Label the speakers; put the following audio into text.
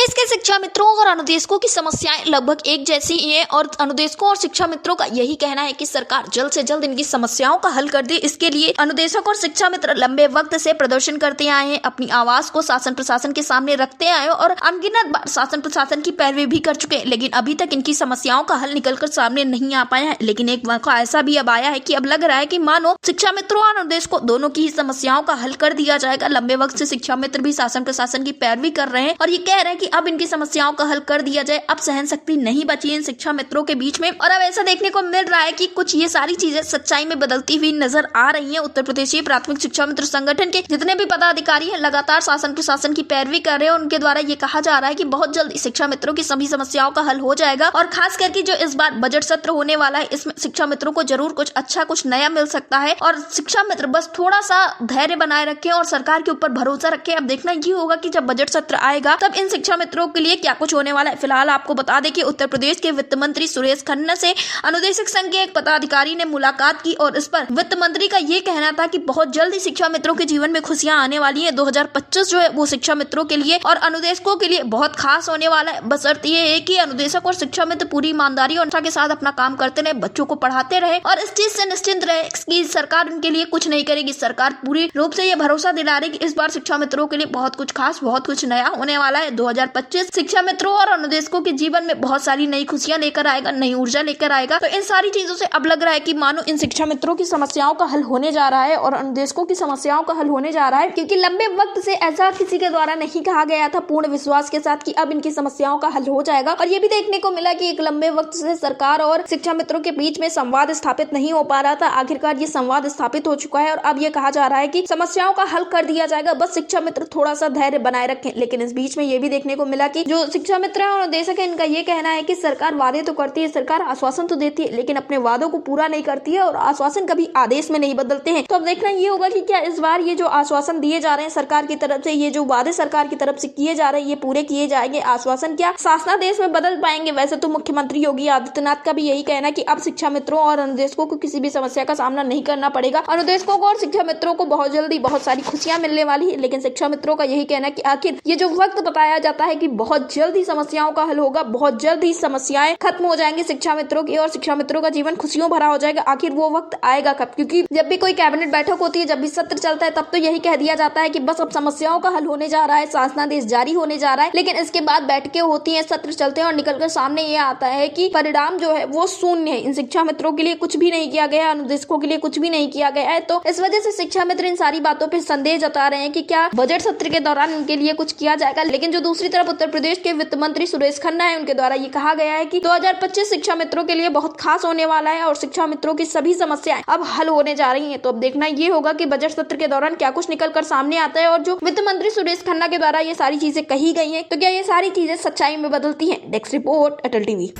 Speaker 1: प्रदेश के शिक्षा मित्रों और अनुदेशकों की समस्याएं लगभग एक जैसी ही हैं और अनुदेशकों और शिक्षा मित्रों का यही कहना है कि सरकार जल्द से जल्द इनकी समस्याओं का हल कर दे। इसके लिए अनुदेशक और शिक्षा मित्र लंबे वक्त से प्रदर्शन करते आए हैं, अपनी आवाज को शासन प्रशासन के सामने रखते आए और अनगिनत बार शासन प्रशासन की पैरवी भी कर चुके हैं, लेकिन अभी तक इनकी समस्याओं का हल निकलकर सामने नहीं आ पाया है। लेकिन एक मौका ऐसा भी अब आया है कि अब लग रहा है कि मानो शिक्षा मित्रों और अनुदेशकों दोनों की ही समस्याओं का हल कर दिया जाएगा। लंबे वक्त से शिक्षा मित्र भी शासन प्रशासन की पैरवी कर रहे हैं और ये कह रहे हैं कि अब इनकी समस्याओं का हल कर दिया जाए। अब सहन शक्ति नहीं बची इन शिक्षा मित्रों के बीच में और अब ऐसा देखने को मिल रहा है कि कुछ ये सारी चीजें सच्चाई में बदलती हुई नजर आ रही हैं। उत्तर प्रदेशीय प्राथमिक शिक्षा मित्र संगठन के जितने भी पदाधिकारी हैं लगातार शासन प्रशासन की पैरवी कर रहे हैं। उनके द्वारा ये कहा जा रहा है कि बहुत जल्दी शिक्षा मित्रों की सभी समस्याओं का हल हो जाएगा और खास करके जो इस बार बजट सत्र होने वाला है इसमें शिक्षा मित्रों को जरूर कुछ अच्छा कुछ नया मिल सकता है और शिक्षा मित्र बस थोड़ा सा धैर्य बनाए रखें और सरकार के ऊपर भरोसा रखें। अब देखना ये होगा कि जब बजट सत्र आएगा तब इन शिक्षा मित्रों के लिए क्या कुछ होने वाला है। फिलहाल आपको बता दें कि उत्तर प्रदेश के वित्त मंत्री सुरेश खन्ना से अनुदेशक संघ के एक पदाधिकारी ने मुलाकात की और इस पर वित्त मंत्री का ये कहना था कि बहुत जल्दी शिक्षा मित्रों के जीवन में खुशियां आने वाली है। 2025 जो है वो शिक्षा मित्रों के लिए और अनुदेशकों के लिए बहुत खास होने वाला है। बस अर्थ ये है कि अनुदेशक और शिक्षा मित्र पूरी ईमानदारी और के साथ अपना काम करते रहे, बच्चों को पढ़ाते रहे और इस चीज से निश्चिंत रहे कि सरकार उनके लिए कुछ नहीं करेगी। सरकार पूरी रूप से ये भरोसा दिला रही कि इस बार शिक्षा मित्रों के लिए बहुत कुछ खास बहुत कुछ नया होने वाला है। 2025 शिक्षा मित्रों और अनुदेशकों के जीवन में बहुत सारी नई खुशियां लेकर आएगा, नई ऊर्जा लेकर आएगा। तो इन सारी चीजों से अब लग रहा है कि मानो इन शिक्षा मित्रों की समस्याओं का हल होने जा रहा है और अनुदेशकों की समस्याओं का हल होने जा रहा है, क्योंकि लंबे वक्त से ऐसा किसी के द्वारा नहीं कहा गया था पूर्ण विश्वास के साथ कि अब इनकी समस्याओं का हल हो जाएगा। और ये भी देखने को मिला कि एक लंबे वक्त से सरकार और शिक्षा मित्रों के बीच में संवाद स्थापित नहीं हो पा रहा था। आखिरकार ये संवाद स्थापित हो चुका है और अब ये कहा जा रहा है कि समस्याओं का हल कर दिया जाएगा, बस शिक्षा मित्र थोड़ा सा धैर्य बनाए रखें। लेकिन इस बीच में ये भी देखने को मिला कि जो शिक्षा मित्र और अनुदेशक है इनका ये कहना है कि सरकार वादे तो करती है, सरकार आश्वासन तो देती है, लेकिन अपने वादों को पूरा नहीं करती है और आश्वासन कभी आदेश में नहीं बदलते हैं। तो अब देखना ये होगा कि क्या इस बार ये जो आश्वासन दिए जा रहे हैं सरकार की तरफ से, ये जो वादे सरकार की तरफ से किए जा रहे हैं ये पूरे किए जाएंगे, आश्वासन क्या शासनादेश में बदल पाएंगे। वैसे तो मुख्यमंत्री योगी आदित्यनाथ का भी यही कहना है कि अब शिक्षा मित्रों और अनुदेशकों को किसी भी समस्या का सामना नहीं करना पड़ेगा। अनुदेशकों को और शिक्षा मित्रों को बहुत जल्दी बहुत सारी खुशियां मिलने वाली है। लेकिन शिक्षा मित्रों का यही कहना है कि आखिर ये जो वक्त बताया जाता है कि बहुत जल्द ही समस्याओं का हल होगा, बहुत जल्द ही समस्याएं खत्म हो जाएंगी शिक्षा मित्रों की और शिक्षा मित्रों का जीवन खुशियों भरा हो जाएगा। आखिर वो वक्त आएगा कब? क्योंकि जब भी कोई कैबिनेट बैठक होती है, जब भी सत्र चलता है, तब तो यही कह दिया जाता है कि बस अब समस्याओं का हल होने जा रहा है, शासनादेश जारी होने जा रहा है। लेकिन इसके बाद बैठकें होती है, सत्र चलते हैं और निकलकर सामने ये आता है कि परिणाम जो है वो शून्य है। इन शिक्षा मित्रों के लिए कुछ भी नहीं किया गया, अनुदेशकों के लिए कुछ भी नहीं किया गया है। तो इस वजह से शिक्षा मित्र इन सारी बातों पर संदेह जता रहे हैं कि क्या बजट सत्र के दौरान उनके लिए कुछ किया जाएगा। लेकिन जो दूसरी तरफ उत्तर प्रदेश के वित्त मंत्री सुरेश खन्ना है उनके द्वारा ये कहा गया है कि 2025 शिक्षा मित्रों के लिए बहुत खास होने वाला है और शिक्षा मित्रों की सभी समस्याएं अब हल होने जा रही हैं। तो अब देखना ये होगा कि बजट सत्र के दौरान क्या कुछ निकल कर सामने आता है और जो वित्त मंत्री सुरेश खन्ना के द्वारा ये सारी चीजें कही गई हैं तो क्या ये सारी चीजें सच्चाई में बदलती हैं। डेस्क रिपोर्ट, अटल टीवी।